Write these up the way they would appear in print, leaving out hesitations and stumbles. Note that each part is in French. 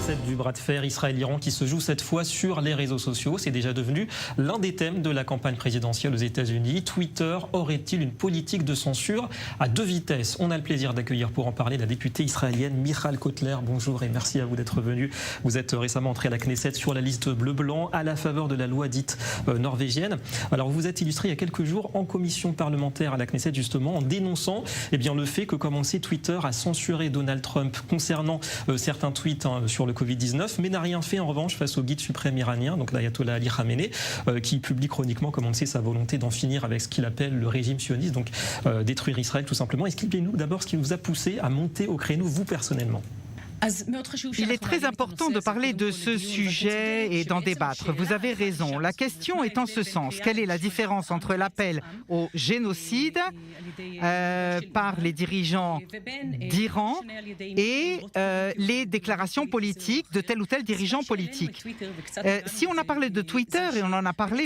facette du bras de fer Israël-Iran qui se joue cette fois sur les réseaux sociaux. C'est déjà devenu l'un des thèmes de la campagne présidentielle aux États-Unis. Twitter aurait-il une politique de censure à deux vitesses? On a le plaisir d'accueillir pour en parler la députée israélienne Michal Kotler. Bonjour et merci à vous d'être venue. Vous êtes récemment entrée à la Knesset sur la liste bleu-blanc à la faveur de la loi dite norvégienne. Alors vous êtes illustrée il y a quelques jours en commission parlementaire à la Knesset justement en dénonçant le fait que commençait Twitter à censurer Donald Trump concernant certains tweets sur le Covid-19, mais n'a rien fait en revanche face au guide suprême iranien, donc l'ayatollah Ali Khamenei, qui publie chroniquement, comme on le sait, sa volonté d'en finir avec ce qu'il appelle le régime sioniste, donc détruire Israël tout simplement. Expliquez-nous d'abord ce qui vous a poussé à monter au créneau, vous personnellement. Il est très important de parler de ce sujet et d'en débattre. Vous avez raison. La question est en ce sens. Quelle est la différence entre l'appel au génocide par les dirigeants d'Iran et les déclarations politiques de tel ou tel dirigeant politique? Si on a parlé de Twitter, et on en a parlé,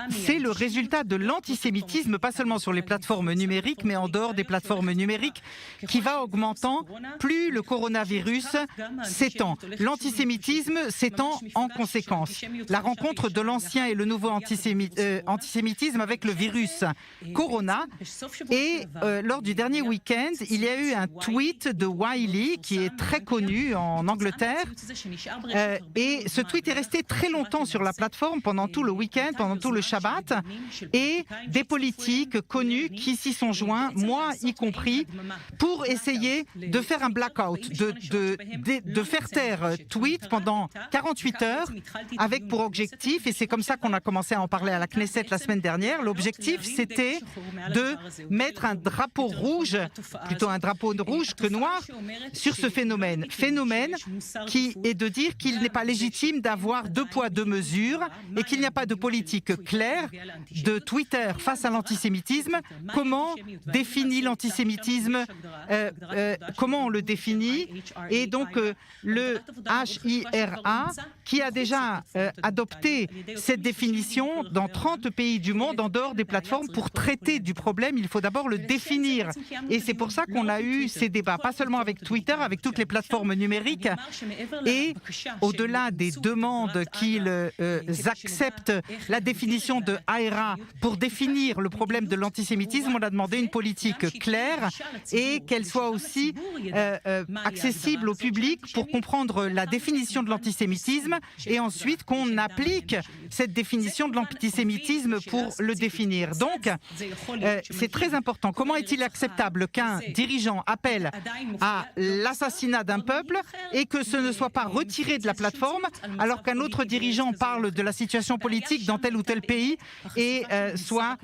c'est le résultat de l'antisémitisme, pas seulement sur les plateformes numériques, mais en dehors des plateformes numériques, qui va augmentant plus le coronavirus s'étend. L'antisémitisme s'étend en conséquence. La rencontre de l'ancien et le nouveau antisémitisme avec le virus Corona. Et lors du dernier week-end, il y a eu un tweet de Wiley, qui est très connu en Angleterre. Et ce tweet est resté très longtemps sur la plateforme pendant tout le week-end, pendant tout le Shabbat. Et des politiques connus qui s'y sont joints, moi y compris, pour essayer de faire un blackout, de faire taire tweet pendant 48 heures avec pour objectif, et c'est comme ça qu'on a commencé à en parler à la Knesset la semaine dernière, l'objectif c'était de mettre un drapeau rouge, plutôt un drapeau rouge que noir, sur ce phénomène. Phénomène qui est de dire qu'il n'est pas légitime d'avoir deux poids, deux mesures et qu'il n'y a pas de politique claire de Twitter face à l'antisémitisme. Comment définit l'antisémitisme, comment on le définit? Et donc le HIRA, qui a déjà adopté cette définition dans 30 pays du monde, en dehors des plateformes, pour traiter du problème, il faut d'abord le définir. Et c'est pour ça qu'on a eu ces débats, pas seulement avec Twitter, avec toutes les plateformes numériques. Et au-delà des demandes qu'ils acceptent la définition de HIRA pour définir le problème de l'antisémitisme, on a demandé une politique claire et qu'elle soit aussi accessible au public pour comprendre la définition de l'antisémitisme et ensuite qu'on applique cette définition de l'antisémitisme pour le définir. Donc, c'est très important. Comment est-il acceptable qu'un dirigeant appelle à l'assassinat d'un peuple et que ce ne soit pas retiré de la plateforme alors qu'un autre dirigeant parle de la situation politique dans tel ou tel pays et soit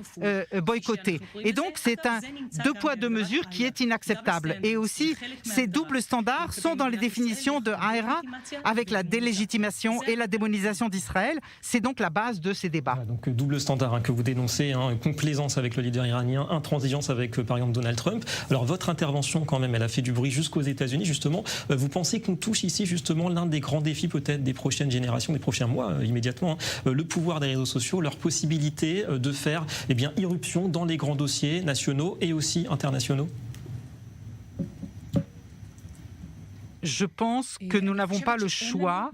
boycotté? Et donc, c'est un deux poids, deux mesures qui est inacceptable. Et aussi, ces doubles standards sont dans les définition de HIRA avec la délégitimation et la démonisation d'Israël. C'est donc la base de ces débats. Donc double standard que vous dénoncez, complaisance avec le leader iranien, intransigeance avec par exemple Donald Trump. Alors votre intervention quand même, elle a fait du bruit jusqu'aux États-Unis justement. Vous pensez qu'on touche ici justement l'un des grands défis peut-être des prochaines générations, des prochains mois immédiatement, le pouvoir des réseaux sociaux, leur possibilité de faire irruption dans les grands dossiers nationaux et aussi internationaux? Je pense que nous n'avons pas le choix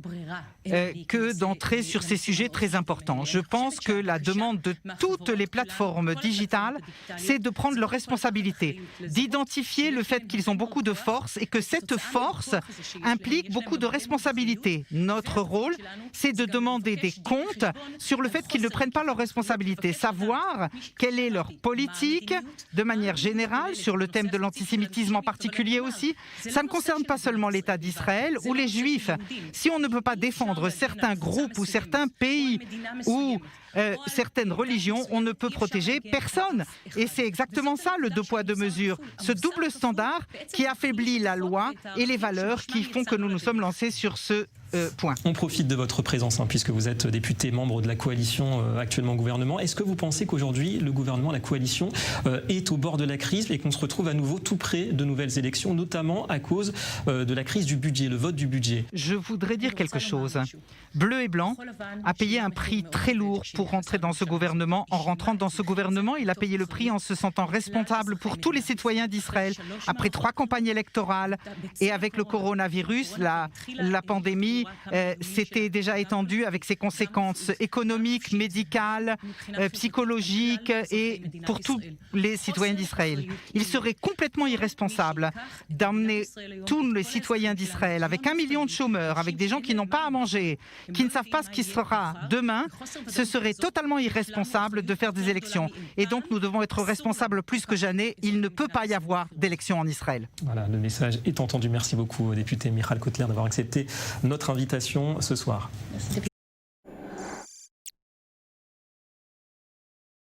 que d'entrer sur ces sujets très importants. Je pense que la demande de toutes les plateformes digitales, c'est de prendre leurs responsabilités, d'identifier le fait qu'ils ont beaucoup de force et que cette force implique beaucoup de responsabilités. Notre rôle, c'est de demander des comptes sur le fait qu'ils ne prennent pas leurs responsabilités, savoir quelle est leur politique de manière générale sur le thème de l'antisémitisme en particulier aussi. Ça ne concerne pas seulement l'État d'Israël ou les Juifs. Si on ne peut pas défendre certains groupes ou certains pays ou certaines religions, on ne peut protéger personne. Et c'est exactement ça le deux poids, deux mesures. Ce double standard qui affaiblit la loi et les valeurs qui font que nous nous sommes lancés sur ce point. On profite de votre présence, puisque vous êtes député membre de la coalition actuellement au gouvernement. Est-ce que vous pensez qu'aujourd'hui, le gouvernement, la coalition, est au bord de la crise et qu'on se retrouve à nouveau tout près de nouvelles élections, notamment à cause de la crise du budget, le vote du budget? Je voudrais dire quelque chose. Bleu et Blanc a payé un prix très lourd pour rentrer dans ce gouvernement. En rentrant dans ce gouvernement, il a payé le prix en se sentant responsable pour tous les citoyens d'Israël. Après 3 campagnes électorales et avec le coronavirus, la pandémie s'était déjà étendue avec ses conséquences économiques, médicales, psychologiques et pour tous les citoyens d'Israël. Il serait complètement irresponsable d'emmener tous les citoyens d'Israël avec 1 million de chômeurs, avec des gens qui n'ont pas à manger, qui ne savent pas ce qui sera demain. Ce serait totalement irresponsable de faire des élections. Et donc nous devons être responsables plus que jamais. Il ne peut pas y avoir d'élections en Israël. Voilà, le message est entendu. Merci beaucoup au député Michal Kotler d'avoir accepté notre invitation ce soir. Merci.